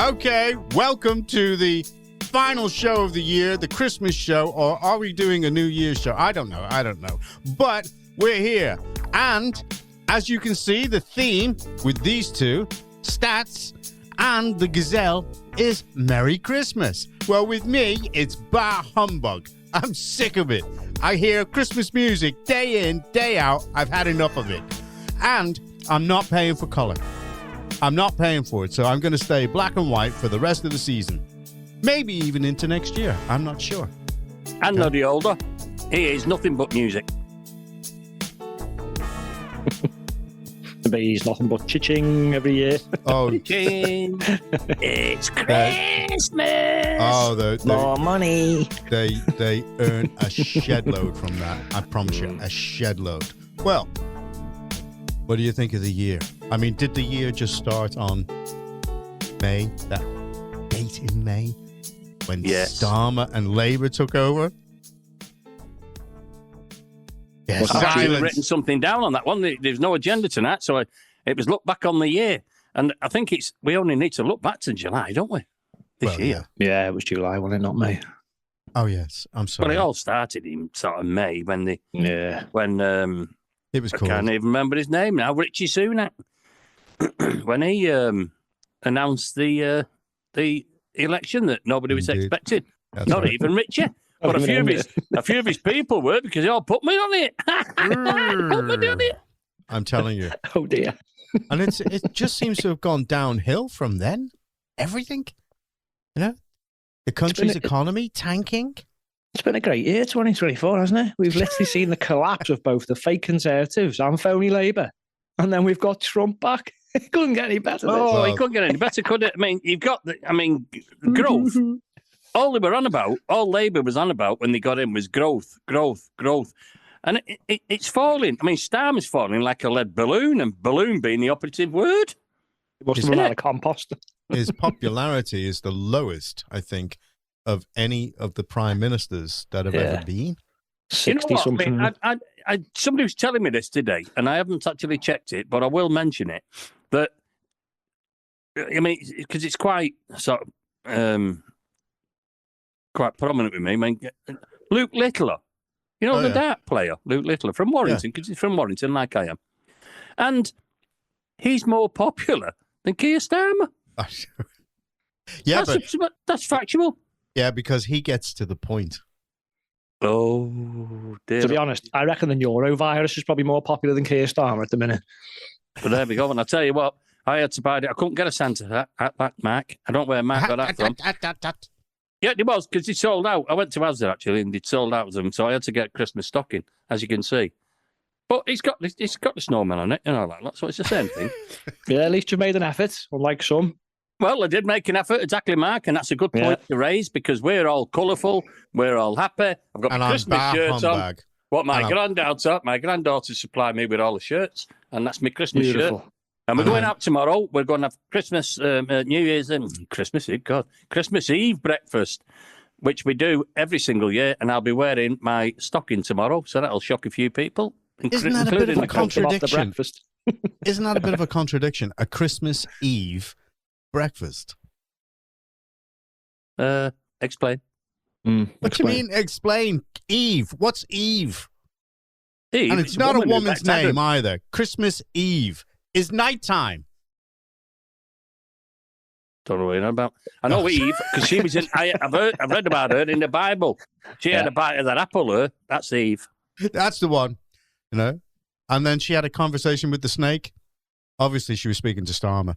Okay, welcome to the final show of the year, the Christmas show, or are we doing a New Year's show? I don't know. But we're here. And as you can see, the theme with these two, Stats and the Gazelle, is Merry Christmas. Well, with me, it's bar humbug. I'm sick of it. I hear Christmas music day in, day out. I've had enough of it. And I'm not paying for color. I'm not paying for it, so I'm going to stay black and white for the rest of the season. Maybe even into next year. I'm not sure. And no the older. He is nothing but music. But he's nothing but cha-ching every year. Oh, Cha-ching. It's Christmas. Oh, more money. They earn a shed load from that. I promise you, a shed load. Well, what do you think of the year? I mean, did the year just start on May? That date in May when Starmer and Labour took over? Yes. I've actually written something down on that one. There's no agenda tonight, so it was look back on the year. And I think we only need to look back to July, don't we? This year. Yeah, it was July, wasn't it? Not May. Oh, yes. I'm sorry. Well, it all started in sort of May when it was cool. I can't even remember his name now. Richie Sunak. When he announced the election that nobody was expecting. Not even Richie. But a few of his people were, because they all put me on it. Put me on it. I'm telling you. Oh dear. And it just seems to have gone downhill from then. Everything. You know? The country's economy tanking. It's been a great year, 2024, hasn't it? We've literally seen the collapse of both the fake Conservatives and phony Labour. And then we've got Trump back. It couldn't get any better. It couldn't get any better, could it? I mean, you've got growth. All they were on about, all Labour was on about when they got in was growth. And it's falling. I mean, Starmer's falling like a lead balloon, and balloon being the operative word. It must have run out of compost. His popularity is the lowest, I think, of any of the prime ministers that have ever been. 60-something. You know what? I mean, somebody was telling me this today, and I haven't actually checked it, but I will mention it. That, I mean, because it's quite sort of... quite prominent with me. I mean, Luke Littler, the dart player, Luke Littler from Warrington, because he's from Warrington, like I am, and he's more popular than Keir Starmer. That's factual. Yeah, because he gets to the point. Oh, dear. To be honest, I reckon the Neurovirus is probably more popular than Keir Starmer at the minute. But there we go. And I tell you what, I had to buy it. I couldn't get a Santa hat back, Mark. I don't know where Mark got that from. Yeah, it was, because it sold out. I went to Asda, actually, and it sold out of them, so I had to get a Christmas stocking, as you can see. But it's got the snowman on it, like that, so it's the same thing. Yeah, at least you made an effort, unlike some. Well, I did make an effort, exactly, Mark, and that's a good point to raise, because we're all colourful, we're all happy. I've got my Christmas shirts on. What my granddaughter supplied me with all the shirts, and that's my Christmas shirt. And we're going out tomorrow. We're going to have Christmas, New Year's, Christmas Eve breakfast, which we do every single year. And I'll be wearing my stocking tomorrow, so that'll shock a few people. Isn't that a bit of a contradiction? Isn't that a bit of a contradiction? A Christmas Eve breakfast. Explain. What do you mean? Explain. Eve. What's Eve? Eve. And it's not a woman's name either. Christmas Eve is nighttime. Don't know what you're about. I know Eve, because she was in. I've read about her in the Bible. She had a bite of that apple. That's Eve. That's the one. And then she had a conversation with the snake. Obviously, she was speaking to Starmer.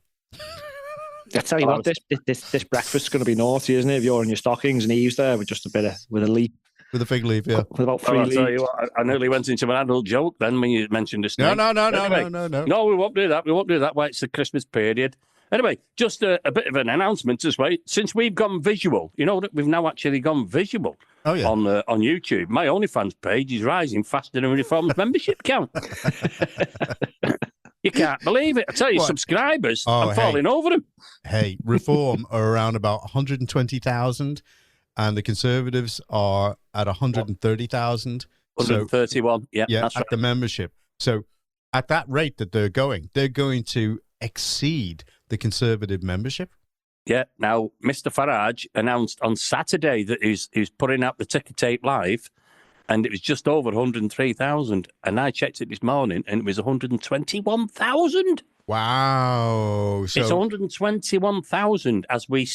I tell you what, this breakfast's going to be naughty, isn't it? If you're in your stockings and Eve's there with just with a leaf. With a fig leaf, yeah. With about 3 leaves. I'll tell you what, I nearly went into an adult joke then when you mentioned the snake. No. No, we won't do that. Why, it's the Christmas period. Anyway, just a bit of an announcement as well. Since we've gone visual, that we've now actually gone visual on YouTube. My OnlyFans page is rising faster than Reform's membership count. You can't believe it. I tell you, subscribers, I'm falling over them. Hey, Reform are around about 120,000, and the Conservatives are at 130,000. 131, yeah, that's right. The membership. So at that rate that they're going to exceed the Conservative membership. Yeah. Now, Mr. Farage announced on Saturday that he's putting out the ticker tape live, and it was just over 103,000. And I checked it this morning, and it was 121,000. Wow. So it's 121,000 as we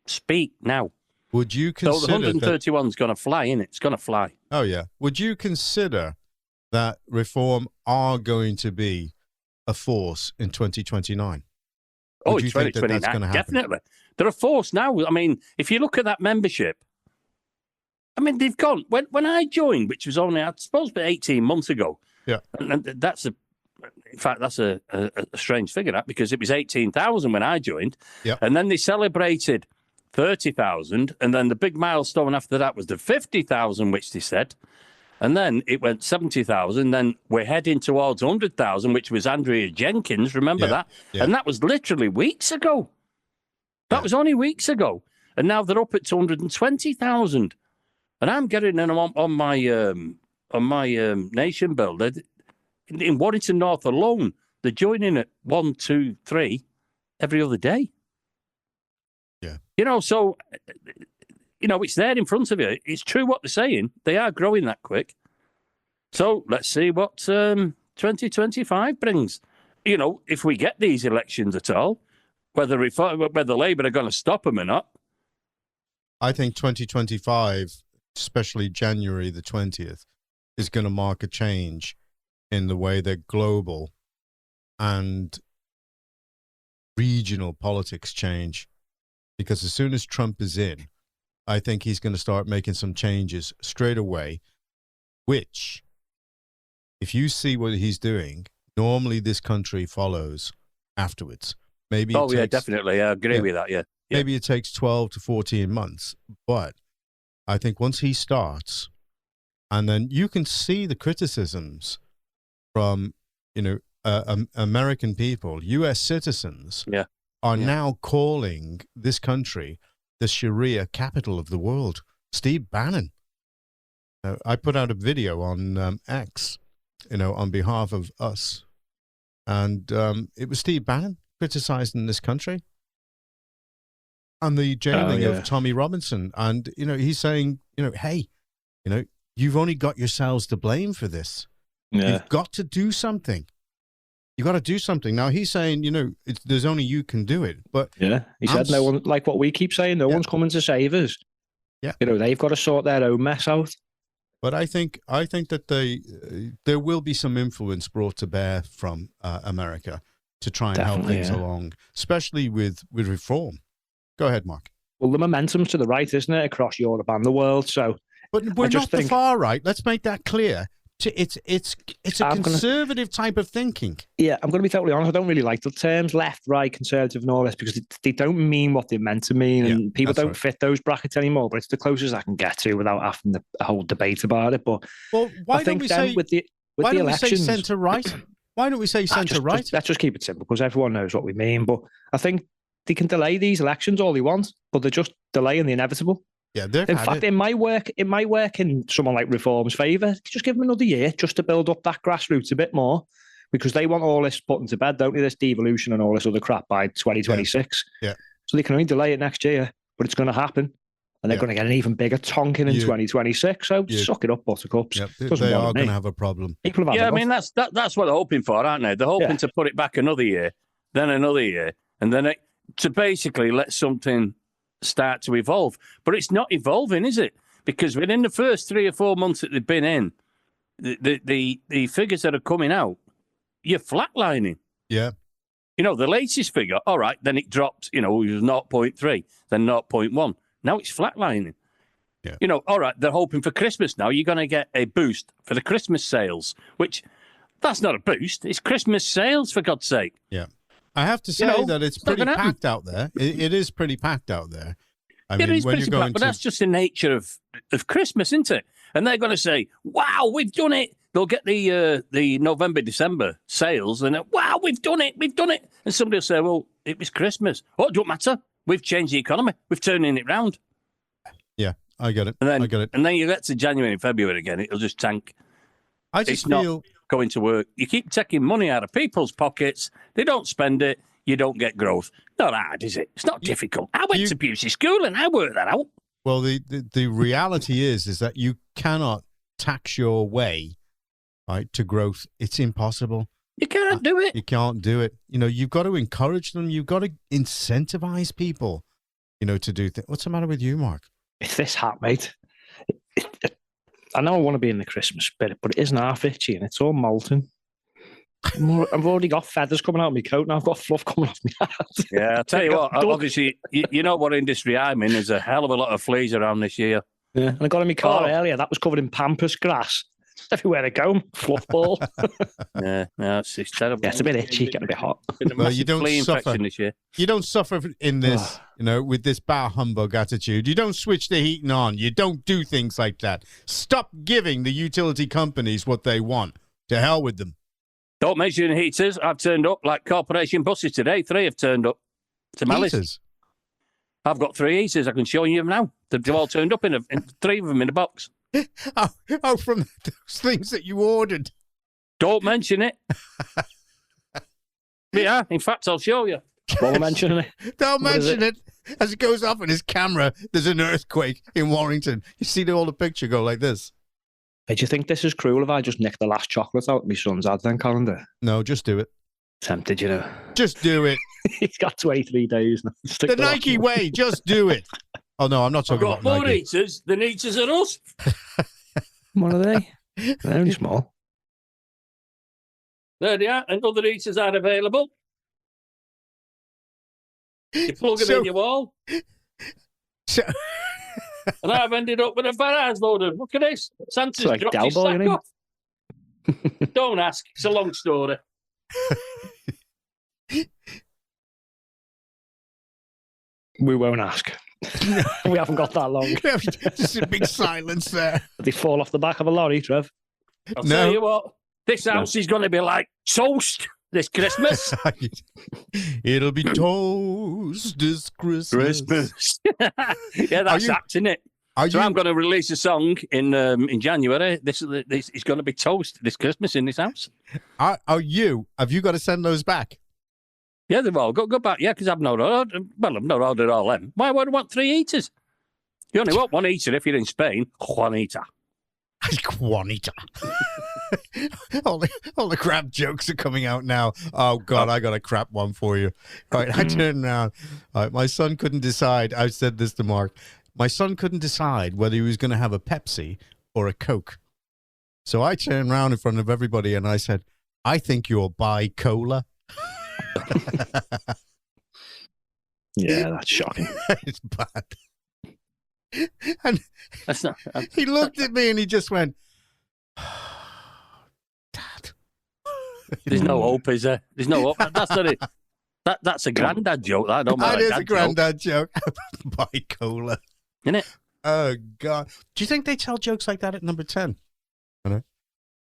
speak now. Would you consider... So the 131 is going to fly, isn't it? It's going to fly. Oh, yeah. Would you consider that reform are going to be a force in 2029? Oh, in 2029, definitely. They're a force now. I mean, if you look at that membership, I mean, they've gone... When I joined, which was only, I suppose, about 18 months ago, and that's a... In fact, that's a strange figure, that, because it was 18,000 when I joined, and then they celebrated 30,000, and then the big milestone after that was the 50,000, which they said, and then it went 70,000, then we're heading towards 100,000, which was Andrea Jenkins, remember that? Yeah. And that was literally weeks ago. That was only weeks ago, and now they're up at 220,000, and I'm getting them on my nation builder. In Warrington North alone, they're joining at 1, 2, 3 every other day. Yeah. So, it's there in front of you. It's true what they're saying. They are growing that quick. So let's see what 2025 brings. If we get these elections at all, whether Labour are going to stop them or not. I think 2025, especially January the 20th, is going to mark a change in the way that global and regional politics change. Because as soon as Trump is in, I think he's going to start making some changes straight away, which, if you see what he's doing, normally this country follows afterwards. Maybe definitely. I agree with that, yeah. Maybe it takes 12 to 14 months, but I think once he starts, and then you can see the criticisms from, American people, U.S. citizens, are now calling this country the Sharia capital of the world. Steve Bannon. I put out a video on X, on behalf of us. And it was Steve Bannon criticizing this country and the jailing of Tommy Robinson. And, he's saying, hey, you've only got yourselves to blame for this. Yeah. You've got to do something. You got to do something. Now, he's saying, there's only you can do it. But he said no one, like what we keep saying, no one's coming to save us. Yeah. They've got to sort their own mess out. But I think that there will be some influence brought to bear from America to try and help things along, especially with reform. Go ahead, Mark. Well, the momentum's to the right, isn't it, across Europe and the world? So, but we're not the far right. Let's make that clear. It's a conservative type of thinking. Yeah, I'm going to be totally honest. I don't really like the terms left, right, conservative, and all this because they don't mean what they're meant to mean, and people don't fit those brackets anymore. But it's the closest I can get to without having a whole debate about it. But why don't we say centre right? Why don't we say centre right? Let's just keep it simple because everyone knows what we mean. But I think they can delay these elections all they want, but they're just delaying the inevitable. Yeah, in fact, it might work in someone like Reform's favour. Just give them another year just to build up that grassroots a bit more, because they want all this put into bed, don't they? This devolution and all this other crap by 2026. Yeah. So they can only delay it next year, but it's going to happen, and they're going to get an even bigger tonking in 2026. So suck it up, buttercups. Yeah, they are going to have a problem. I mean that's what they're hoping for, aren't they? They're hoping to put it back another year, then another year, and then to basically let something start to evolve. But it's not evolving, is it? Because within the first 3 or 4 months that they've been in, the figures that are coming out, you're flatlining. Yeah. The latest figure, all right, then it dropped, it was 0.3, then 0.1. Now it's flatlining. Yeah. All right, they're hoping for Christmas now. You're going to get a boost for the Christmas sales, which that's not a boost. It's Christmas sales, for God's sake. Yeah. I have to say that it's pretty packed out there. It is pretty packed out there. I mean, it is pretty packed, but that's just the nature of Christmas, isn't it? And they're going to say, wow, we've done it. They'll get the November, December sales, and wow, we've done it. And somebody will say, well, it was Christmas. Oh, it don't matter. We've changed the economy. We've turning it round. Yeah, I get it. I get it. And then you get to January and February again, it'll just tank. I just feel... Not going to work. You keep taking money out of people's pockets. They don't spend it. you don't get growth. Not hard, is it? It's not difficult. I went to Busey School and I worked that out. Well, the reality is that you cannot tax your way, right, to growth. It's impossible. You can't do it. You can't do it. You know, you've got to encourage them. You've got to incentivize people, you know, to do things. What's the matter with you, Mark? It's this hat, mate. I know I want to be in the Christmas spirit, but it isn't half itchy and it's all molten. I've already got feathers coming out of my coat and I've got fluff coming off my hat. Yeah, I'll tell you what, obviously, you know what industry I'm in. There's a hell of a lot of fleas around this year. Yeah, and I got in my car earlier. That was covered in pampas grass. Everywhere I go, fluff ball. Yeah, it's terrible. Yeah, it's a bit itchy, getting a bit hot. Well, you don't suffer. This year. You don't suffer in this, you know, with this bar humbug attitude. You don't switch the heating on. You don't do things like that. Stop giving the utility companies what they want. To hell with them. Don't mention heaters. I've turned up like corporation buses today. 3 have turned up to my list. I've got 3 heaters. I can show you them now. They've all turned up in 3 of them in a box. Oh, from those things that you ordered. Don't mention it. Yeah, in fact, I'll show you. Won't mention it. Don't mention it. As it goes off on his camera, there's an earthquake in Warrington. You see all the picture go like this. Hey, do you think this is cruel if I just nick the last chocolate out of my son's advent calendar? No, just do it. Tempted, you know. Just do it. He's got 23 days now. The Nike way, just do it. Oh, no, I'm not talking about Nike. I've got more Nike. eaters than eaters are us. What are they? They're only small. There they are, and other eaters are available. You plug them in your wall. And I've ended up with a barrage load of, look at this. Santa's like dropped his sack off. Don't ask. It's a long story. We won't ask. We haven't got that long. Just a big silence there. Did they fall off the back of a lorry, Trev? I'll tell you what, this house is going to be like toast this Christmas. It'll be toast this Christmas. Yeah, that's acting it. So I'm going to release a song in January. This is going to be toast this Christmas in this house. Have you got to send those back? Yeah, they've all go back. Yeah, because I've not ordered. Well, I've not ordered all them. Why would I want 3 eaters? You only want 1 eater if you're in Spain. Juanita. Juanita. all the crap jokes are coming out now. Oh, God, I got a crap one for you. All right, I turned around. All right, my son couldn't decide. I said this to Mark. My son couldn't decide whether he was going to have a Pepsi or a Coke. So I turned around in front of everybody and I said, I think you're bi-cola. Yeah, that's shocking. It's bad. And that's not. He looked at me and he just went, Dad. There's no hope, is there? There's no hope. That's not it. That's a granddad joke. That don't matter. That is a granddad joke. Bi-cola. Isn't it? Oh, God. Do you think they tell jokes like that at number 10?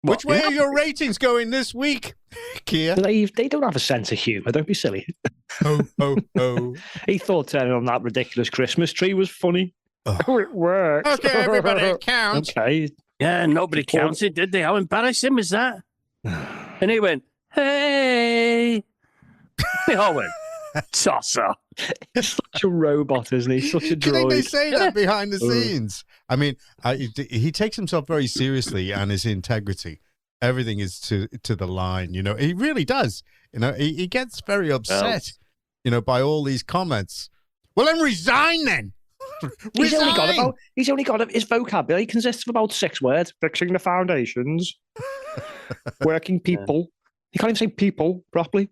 Which way are your ratings going this week, Kia? They don't have a sense of humour. Don't be silly. Oh. He thought turning on that ridiculous Christmas tree was funny. Oh. It worked. Okay, everybody counts. Okay. Yeah, nobody counted, did they? How embarrassing was that? And he went, hey. They all went, tosser. He's such a robot, isn't he? Such a droid. Do you think they say that behind the scenes? I mean, he takes himself very seriously and his integrity. Everything is to the line, you know. He really does. You know, he gets very upset, you know, by all these comments. Well, then resign then. He's only got his vocabulary consists of about 6 words: fixing the foundations, working people. You can't even say people properly.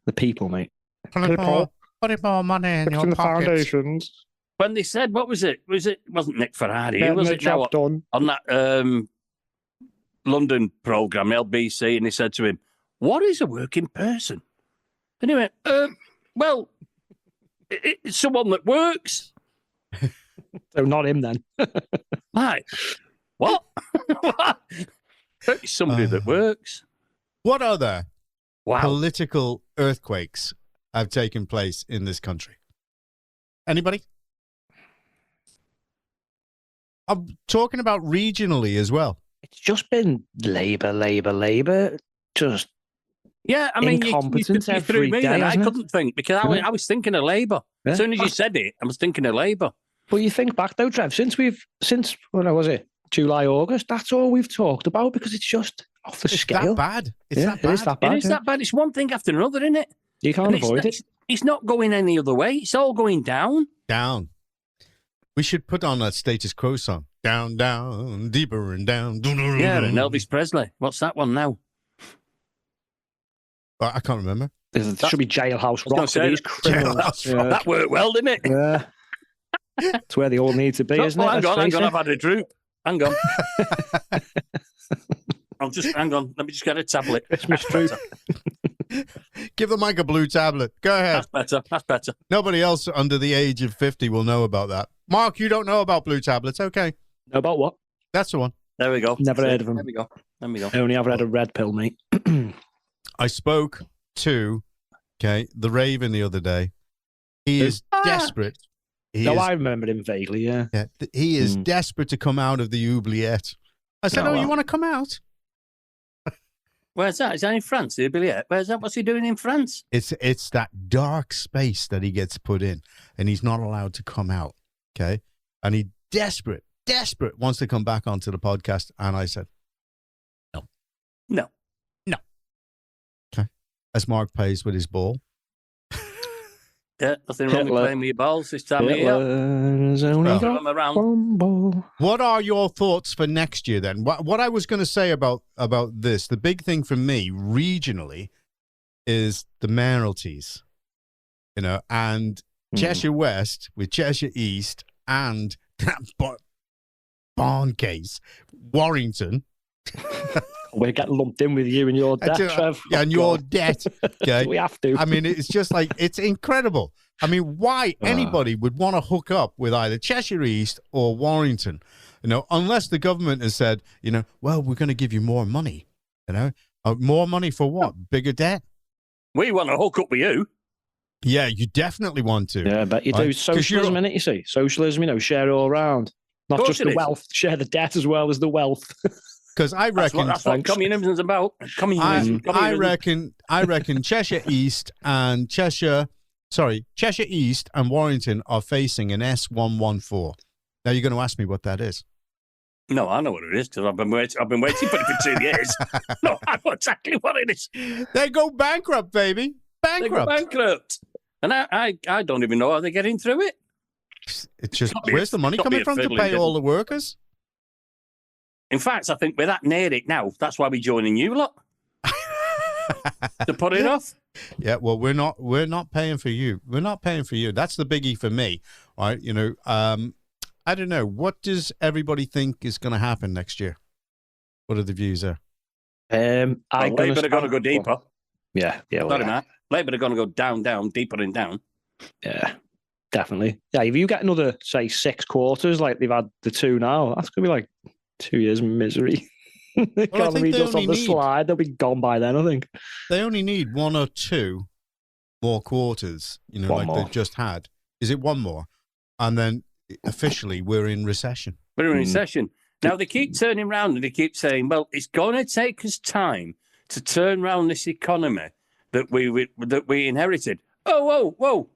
The people, mate. Put more money in your pockets. Foundations. When they said, what was it? Wasn't Nick Ferrari? Who was it now done. On that London programme, LBC, and they said to him, what is a working person? And he went, well, it's someone that works. So not him then. Like, what? It's somebody that works. What other political earthquakes have taken place in this country? Anybody? I'm talking about regionally as well. It's just been Labour. Just Yeah, I mean, incompetent you threw me, and I couldn't think because Yeah. I was thinking of Labour. Yeah. As soon as you said it, I was thinking of Labour. But you think back though, Trev, since when was it? July, August, that's all we've talked about because it's just off the scale. That bad. It's yeah, that bad. It is that bad. It is that bad. It's one thing after another, isn't it? You can't avoid it. It's not going any other way. It's all going down. Down. We should put on that Status Quo song. Down, down, deeper and down. Yeah, and Elvis Presley. What's that one now? I can't remember. It should be Jailhouse Rock for these criminals. Yeah. That worked well, didn't it? Yeah. It's where they all need to be, isn't it? Hang on. I've had a droop. Hang on. Hang on. Let me just get a tablet. Christmas droop. Give the mic a blue tablet. Go ahead. That's better. Nobody else under the age of 50 will know about that. Mark, you don't know about blue tablets. Okay. Know about what? That's the one. There we go. Never heard of them. There we go. I only ever had a red pill, mate. I spoke to the Raven the other day. He is desperate. I remember him vaguely, yeah. He is desperate to come out of the oubliette. I said, you want to come out? Where's that? Is that in France, the oubliette? Where's that? What's he doing in France? It's that dark space that he gets put in, and he's not allowed to come out, okay? And he desperate wants to come back onto the podcast, and I said, No. Okay. As Mark plays with his ball. Yeah, nothing wrong with playing with your balls this time of year. What are your thoughts for next year then? What I was going to say about this, the big thing for me regionally is the mayoralties, and Cheshire West with Cheshire East and that barn case, Warrington. We get lumped in with you and your debt, Trev. Yeah, and your debt. Okay? We have to. I mean, it's just like, it's incredible. I mean, why anybody would want to hook up with either Cheshire East or Warrington, unless the government has said, well, we're going to give you more money, more money for what? Bigger debt? We want to hook up with you. Yeah, you definitely want to. Yeah, but you do. Socialism, innit, you see? Socialism, share it all around. Not just the wealth, share the debt as well as the wealth. Because I reckon that's what communism's about. Communism. I reckon Cheshire East and Cheshire East and Warrington are facing an S114. Now you're going to ask me what that is. No, I know what it is because I've been waiting for it for 2 years. No, I know exactly what it is. They go bankrupt, baby. They go bankrupt, and I don't even know how they're getting through it. It's just where's the money coming from to pay all the workers? In fact, I think we're that near it now. That's why we're joining you lot. To put it off. Yeah, well, we're not paying for you. We're not paying for you. That's the biggie for me. Right? I don't know. What does everybody think is going to happen next year? What are the views there? Labour are going to go deeper. Yeah. Sorry, Matt. Labour are going to go down, deeper and down. Yeah, definitely. Yeah, if you get another, say, 6 quarters like they've had the 2 now, that's going to be like 2 years of misery. The economy just on the slide. They'll be gone by then, I think. They only need 1 or 2 more quarters, they've just had. Is it 1 more? And then officially we're in recession. We're in recession. Now they keep turning around and they keep saying, well, it's going to take us time to turn around this economy that we inherited. Whoa.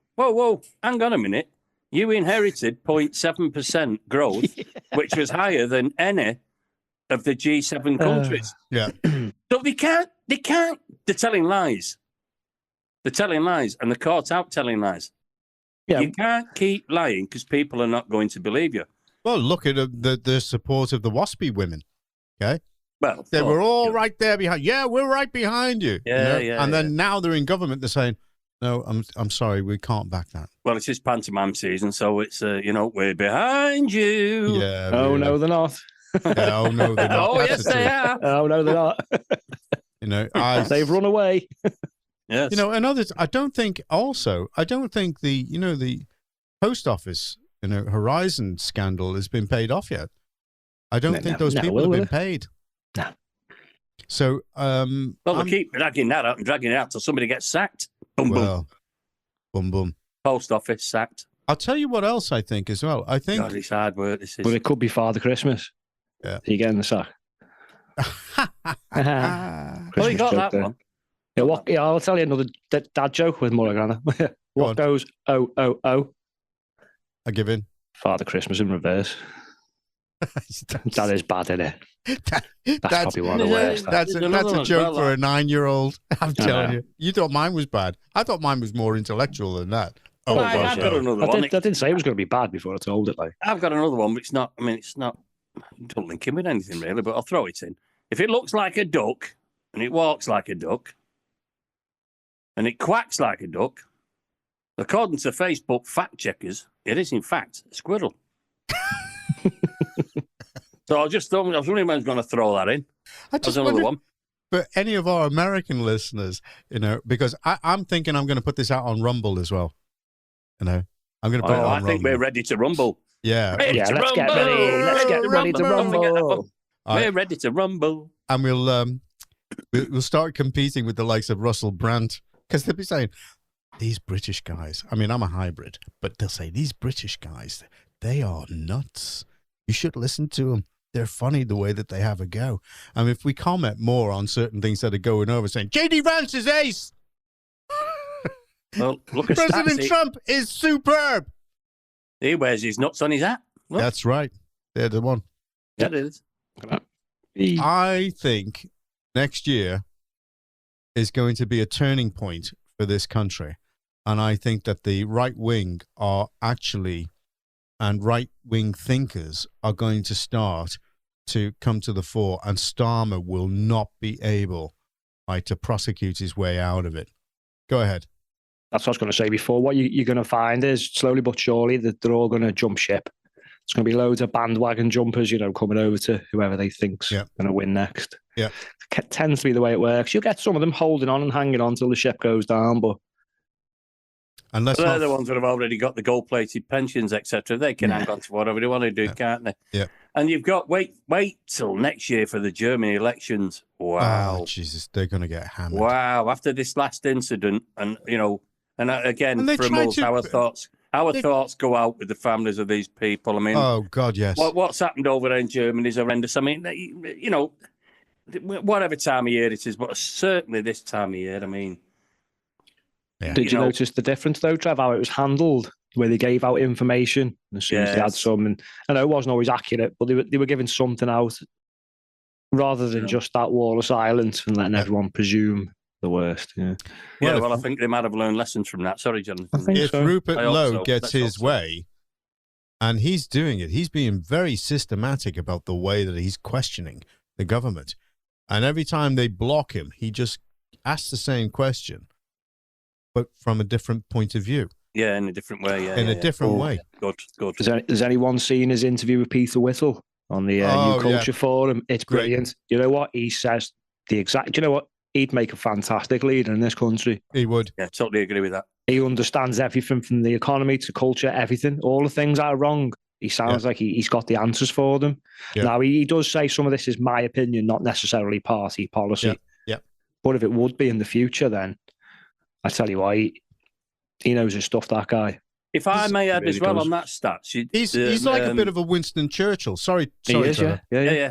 Hang on a minute. You inherited 0.7% growth, which was higher than any of the G7 countries. Yeah. So they can't, they're telling lies. They're telling lies and they're caught out telling lies. Yeah. You can't keep lying because people are not going to believe you. Well, look at the support of the WASPy women, okay? Well, they were all right there behind. Yeah, we're right behind you. Yeah. And then now they're in government. They're saying, no, I'm sorry, we can't back that. Well, it's just pantomime season, so it's we're behind you. Yeah. Oh no, they're not. Yeah, oh no, they're not. Oh yes, they are. Oh no, they're not. They've run away. Yes. And others. I don't think the post office, Horizon scandal has been paid off yet. I don't think those people have been paid. No. So, they keep dragging that out and dragging it out till somebody gets sacked. Boom. Post office sacked. I'll tell you what else I think as well. I think God, it's hard work. This is. But it could be Father Christmas. Yeah. Are you getting the sack? Well, you got that one. Yeah, I'll tell you another dad joke with Mulligan. What goes, oh, oh, oh? I give in. Father Christmas in reverse. That is bad, isn't it? That's probably one of the worst. That's a joke for a 9-year-old. I'm telling you. You thought mine was bad. I thought mine was more intellectual than that. Oh, I've got another one. I didn't say it was going to be bad before I told it. Like, I've got another one, but it's not. I mean, it's not. Don't link in with anything really, but I'll throw it in. If it looks like a duck and it walks like a duck and it quacks like a duck, according to Facebook fact checkers, it is in fact a squirrel. So I was wondering when I was going to throw that in. That's another one. For any of our American listeners, because I'm thinking I'm going to put this out on Rumble as well. I'm going to put it on Rumble. I think we're ready to rumble. Yeah. Let's get ready. Let's get ready to rumble. We're ready to rumble. And we'll start competing with the likes of Russell Brand, because they'll be saying, these British guys, I mean, I'm a hybrid, but they'll say, these British guys, they are nuts. You should listen to them. They're funny the way that they have a go. And if we comment more on certain things that are going over, saying, J.D. Vance is ace. Well, look at President Trump is superb. He wears his nuts on his hat. Look. That's right. They're the one. Yeah, it is. I think next year is going to be a turning point for this country. And I think that the right wing and right-wing thinkers are going to start to come to the fore, and Starmer will not be able to prosecute his way out of it. Go ahead. That's what I was going to say before. What you're going to find is, slowly but surely, that they're all going to jump ship. It's going to be loads of bandwagon jumpers, coming over to whoever they think's going to win next. Yeah. It tends to be the way it works. You'll get some of them holding on and hanging on till the ship goes down, but they're the ones that have already got the gold-plated pensions, etc. They can hang on to whatever they want to do, can't they? Yeah. And you've got wait till next year for the German elections. Wow. Oh, Jesus, they're going to get hammered. Wow. After this last incident, and again, from us, our thoughts go out with the families of these people. I mean, oh God, yes. What's happened over there in Germany is horrendous. I mean, whatever time of year it is, but certainly this time of year. I mean. Yeah. Did you notice the difference, though, Trev, how it was handled, where they gave out information as soon as they had some? And I know it wasn't always accurate, but they were giving something out rather than just that wall of silence and letting everyone presume the worst. Yeah. Well, I think they might have learned lessons from that. Sorry, Jonathan. If Rupert Lowe gets his way, and he's doing it, he's being very systematic about the way that he's questioning the government. And every time they block him, he just asks the same question, but from a different point of view. Yeah, in a different way. Yeah, in a different way. Good. Has anyone seen his interview with Peter Whittle on the New Culture Forum? It's brilliant. Great. You know what? He says do you know what? He'd make a fantastic leader in this country. He would. Yeah, totally agree with that. He understands everything from the economy to culture, everything. All the things that are wrong. He sounds like he's got the answers for them. Yeah. Now, he does say some of this is my opinion, not necessarily party policy. Yeah. But if it would be in the future, then I tell you what, he knows his stuff, that guy. If I may add as well on that stat, he's like a bit of a Winston Churchill. Sorry, he is, yeah.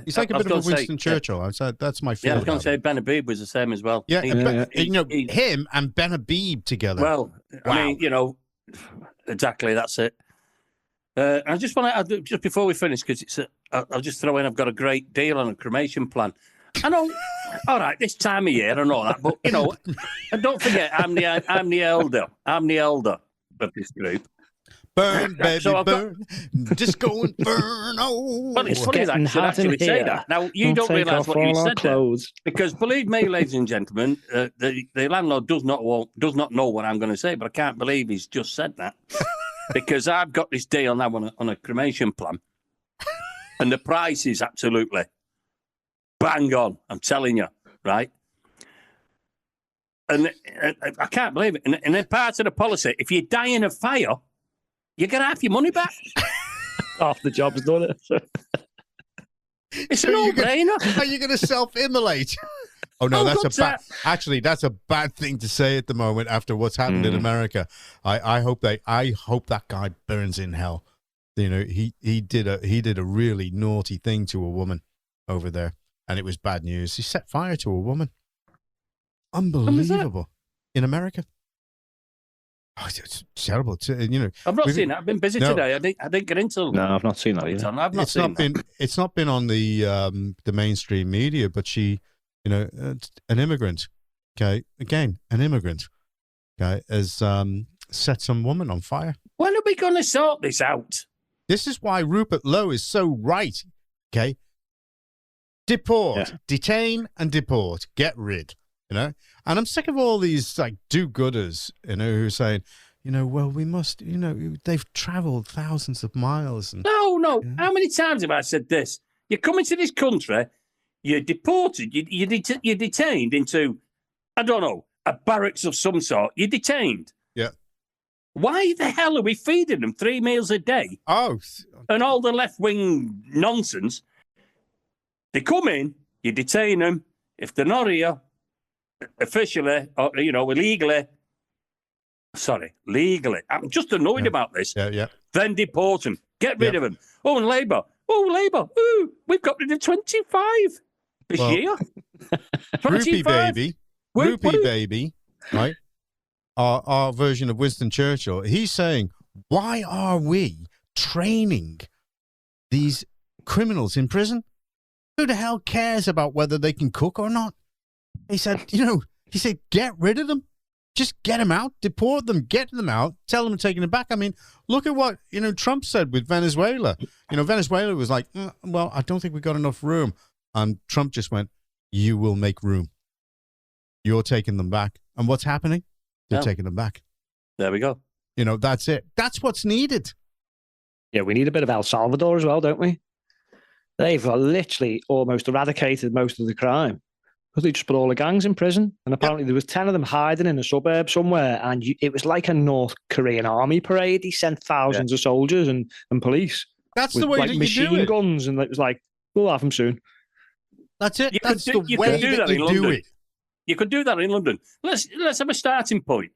He's like a bit of a Winston Churchill. That's my feeling. Yeah, I was going to say Ben Habib was the same as well. Yeah, him and Ben Habib together. Well, wow. I mean, exactly, that's it. I just want to, just before we finish, because I'll just throw in, I've got a great deal on a cremation plan. I know, all right, this time of year, I know that, but, and don't forget, I'm the elder of this group. Burn, baby, burn. Disco Inferno. Well, it's funny that you should actually say that. Now, you don't realise what you said there. Because believe me, ladies and gentlemen, the landlord does not know what I'm going to say, but I can't believe he's just said that. Because I've got this deal now on a cremation plan. And the price is absolutely bang on, I'm telling you, right? And I can't believe it. And in part of the policy, if you die in a fire, you get half your money back. Half the job's done it. It's a no-brainer. Are you going to self-immolate? Oh no, that's a bad thing to say at the moment after what's happened in America. I hope that guy burns in hell. He did a really naughty thing to a woman over there, and it was bad news. He set fire to a woman. Unbelievable. In America. Oh, it's terrible. I've not seen that. I've been busy today. I didn't get into. No, I've not seen that either. I've not seen that. It's not been on the mainstream media, but she, an immigrant. Okay, again, an immigrant. Okay, has set some woman on fire. When are we going to sort this out? This is why Rupert Lowe is so right. Okay, deport, detain, and deport. Get rid. And I'm sick of all these like do-gooders, who are saying, well, we must, they've traveled thousands of miles. And, no. How many times have I said this? You're coming to this country, you're deported, you're detained into, I don't know, a barracks of some sort. You're detained. Yeah. Why the hell are we feeding them 3 meals a day? Oh. And all the left-wing nonsense. They come in, you detain them. If they're not here, officially, or, legally, I'm just annoyed about this. Yeah. Then deport them. Get rid of them. Oh, and Labour. Ooh, we've got rid of 25 this year. 25. Rupee baby, right? Our version of Winston Churchill. He's saying, why are we training these criminals in prison? Who the hell cares about whether they can cook or not? He said, get rid of them. Just get them out, deport them, get them out, tell them to take them back. I mean, look at what, Trump said with Venezuela. Venezuela was like, well, I don't think we got enough room. And Trump just went, you will make room. You're taking them back. And what's happening? They're taking them back. There we go. That's it. That's what's needed. Yeah, we need a bit of El Salvador as well, don't we? They've literally almost eradicated most of the crime. Because they just put all the gangs in prison. And apparently there was 10 of them hiding in a suburb somewhere. And it was like a North Korean army parade. He sent thousands of soldiers and police. That's the way that you do it. Machine guns. And it was like, we'll have them soon. That's it. That's the way that you do it. You could do that in London. Let's have a starting point.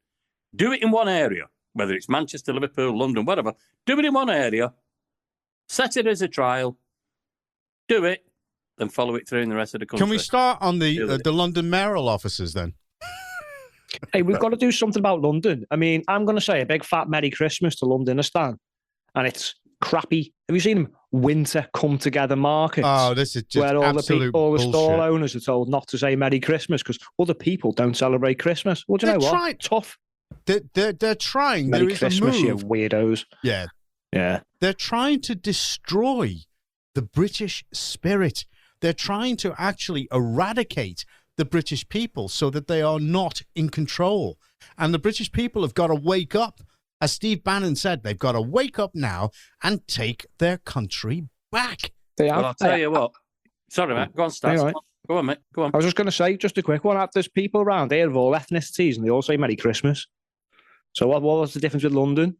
Do it in one area, whether it's Manchester, Liverpool, London, whatever. Do it in one area. Set it as a trial. Do it. Then follow it through in the rest of the country. Can we start on the London mayoral offices then? Hey, we've got to do something about London. I mean, I'm going to say a big fat Merry Christmas to Londonistan. And it's crappy. Have you seen them? Winter come together markets. Oh, this is just where all absolute the stall owners are told not to say Merry Christmas because other people don't celebrate Christmas. Well, do you know what? Tough. They're trying. Merry there is Christmas, a move. You weirdos. Yeah. Yeah. They're trying to destroy the British spirit. They're trying to actually eradicate the British people so that they are not in control. And the British people have got to wake up. As Steve Bannon said, they've got to wake up now and take their country back. They have. Well, I'll tell you what. Sorry, mate. Go on, Stas. Right. Go on, mate. Go on. I was just going to say, just a quick one. There's people around here of all ethnicities, and they all say Merry Christmas. So what was the difference with London?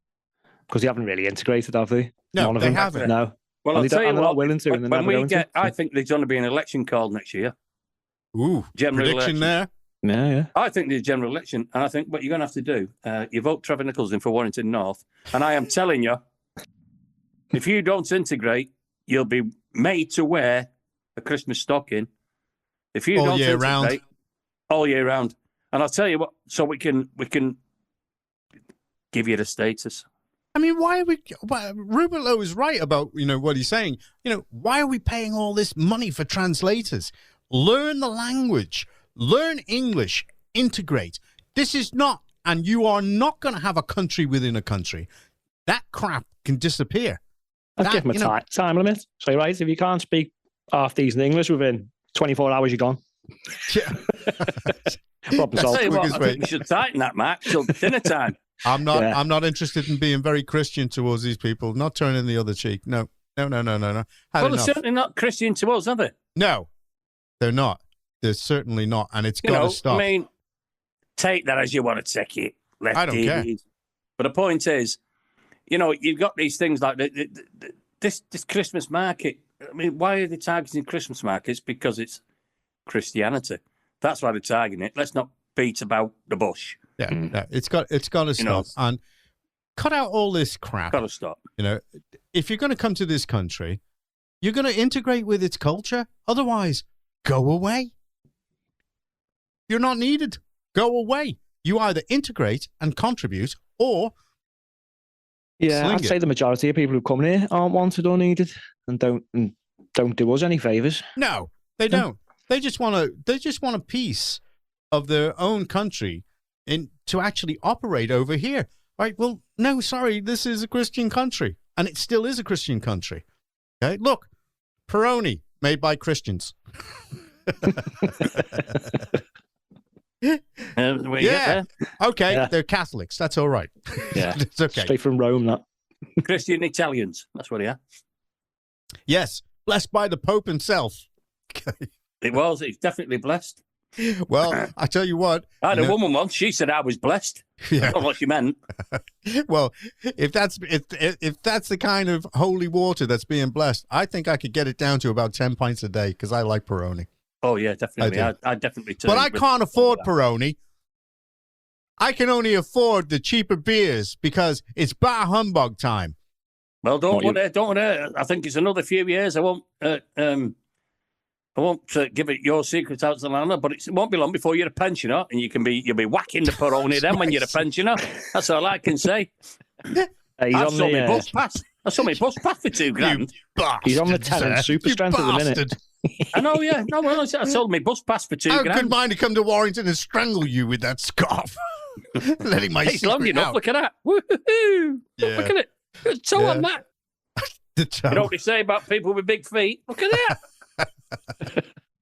Because they haven't really integrated, have they? No, None of they them. haven't. No. Well, I'll tell you what. They're not willing to, and they're never going to. I think there's going to be an election called next year. Ooh, general prediction election. there. Yeah. I think there's a general election, and I think what you're going to have to do, you vote Trevor Nicholls in for Warrington North, and I am telling you, if you don't integrate, you'll be made to wear a Christmas stocking. If you don't integrate, all year round. And I'll tell you what, so we can give you the status. I mean, Rupert Lowe is right about, what he's saying. Why are we paying all this money for translators? Learn the language. Learn English. Integrate. This is not, and you are not going to have a country within a country. That crap can disappear. I'd give them a time limit. So, right, if you can't speak half decent English within 24 hours, you're gone. Yeah. Problem solved. I think you should tighten that, Mark, till dinner time. I'm not interested in being very Christian towards these people. Not turning the other cheek. No. Well, they're certainly not Christian to us, are they? No, they're not. They're certainly not, and it's got to stop. I mean, take that as you want to take it. I don't care. But the point is, you've got these things like this Christmas market. I mean, why are they targeting Christmas markets? Because it's Christianity. That's why they're targeting it. Let's not beat about the bush. Yeah, it's got to stop and cut out all this crap. Got to stop. If you're going to come to this country, you're going to integrate with its culture. Otherwise, go away. You're not needed. go away. You either integrate and contribute, or I'd say the majority of people who come here aren't wanted or needed, and don't do us any favors. No, they don't. They just want a piece of their own country to actually operate over here. Right? Well, no, sorry, this is a Christian country, and it still is a Christian country. Okay, look, Peroni made by Christians. Okay, they're Catholics. That's all right. Yeah, it's okay. Straight from Rome, that. Christian Italians. That's what they are. Yes, blessed by the Pope himself. It's definitely blessed. Well, I tell you what. I had a woman once. She said I was blessed. Yeah. I don't know what she meant. Well, if that's the kind of holy water that's being blessed, I think I could get it down to about 10 pints a day because I like Peroni. Oh yeah, definitely. I definitely. But I can't afford Peroni. I can only afford the cheaper beers because it's bar humbug time. Well, don't want to. I think it's another few years. I won't give it your secrets out to the landlord, but it won't be long before you're a pensioner, and you'll be whacking the Peroni then when you're a pensioner. That's all I can say. I saw my bus pass. I saw my bus pass for $2,000. He's on the tenant super strength at the minute. I know, yeah. No, well, I sold my bus pass for $2,000. I could mind to come to Warrington and strangle you with that scarf. Letting my it's long enough. Out. Look at that. Woo-hoo. Yeah. Look at it. Good toe on that. You know what they say about people with big feet? Look at that.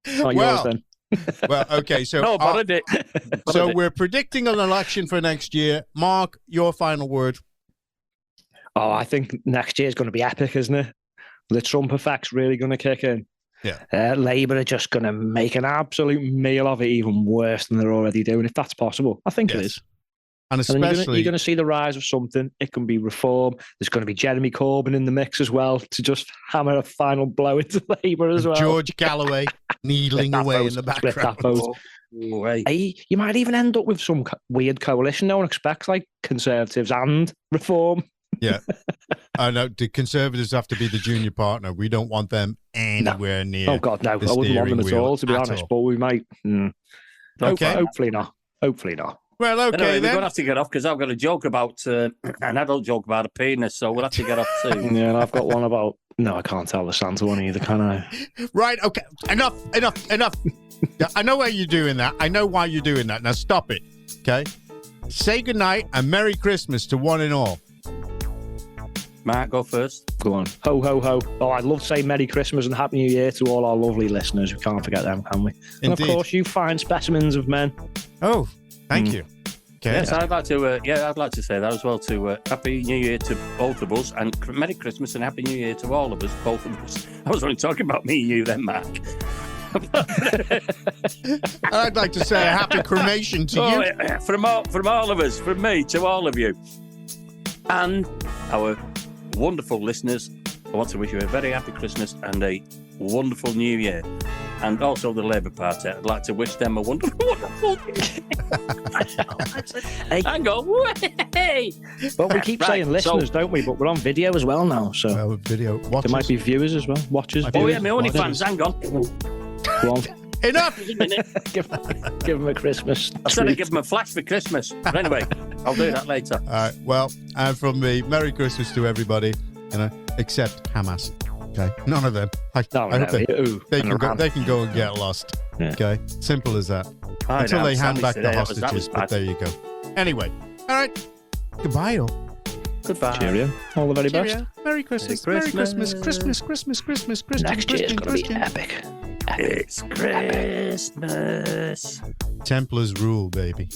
Not yours then. Well, okay. So, no, but I did. So we're predicting an election for next year. Mark, your final word. Oh, I think next year is going to be epic, isn't it? The Trump effect's really going to kick in. Yeah. Labour are just going to make an absolute meal of it, even worse than they're already doing, if that's possible. I think it is. And especially... you're going to see the rise of something. It can be reform. There's going to be Jeremy Corbyn in the mix as well to just hammer a final blow into Labour as well. George Galloway needling away in the background. You might even end up with some weird coalition no one expects, like Conservatives and Reform. Yeah. No, the Conservatives have to be the junior partner. We don't want them anywhere near. Oh, God, no. I wouldn't want them at all, to be honest, but we might. Okay. Hopefully not. Well, okay, anyway, then. We're going to have to get off because I've got a joke about an adult joke about a penis, so we'll have to get off soon. Yeah, and I've got one about... No, I can't tell the Santa one either, can I? Right, okay. Enough. I know why you're doing that. I know why you're doing that. Now stop it, okay? Say goodnight and Merry Christmas to one and all. Mark, go first. Go on. Ho, ho, ho. Oh, I'd love to say Merry Christmas and Happy New Year to all our lovely listeners. We can't forget them, can we? Indeed. And of course, you fine specimens of men. Oh, thank you. Okay. Yes, I'd like to say that as well. To Happy New Year to both of us, and Merry Christmas and Happy New Year to all of us, both of us. I was only talking about me and you then, Mark. I'd like to say a happy cremation to you. From all of us, from me to all of you. And our wonderful listeners, I want to wish you a very happy Christmas and a wonderful New Year. And also the Labour Party, I'd like to wish them a wonderful Hang on. Hey. Well, we keep saying listeners, don't we? But we're on video as well now. So well, video. Watchers. There might be viewers as well. Watchers. Oh, yeah, my only fans. Hang on. Go on. Enough! give them a Christmas. I said I'd give them a flash for Christmas. But anyway, I'll do that later. All right. Well, and from me, Merry Christmas to everybody, except Hamas. Okay, none of them. I hope they can go and get lost. Yeah. Okay, simple as that. Until they hand back the hostages. But there you go. Anyway, all right. Goodbye, all. Goodbye. Cheerio. All the very best. Merry Christmas. Merry Christmas. Christmas. Next year's going to be epic. It's Christmas. Templars rule, baby.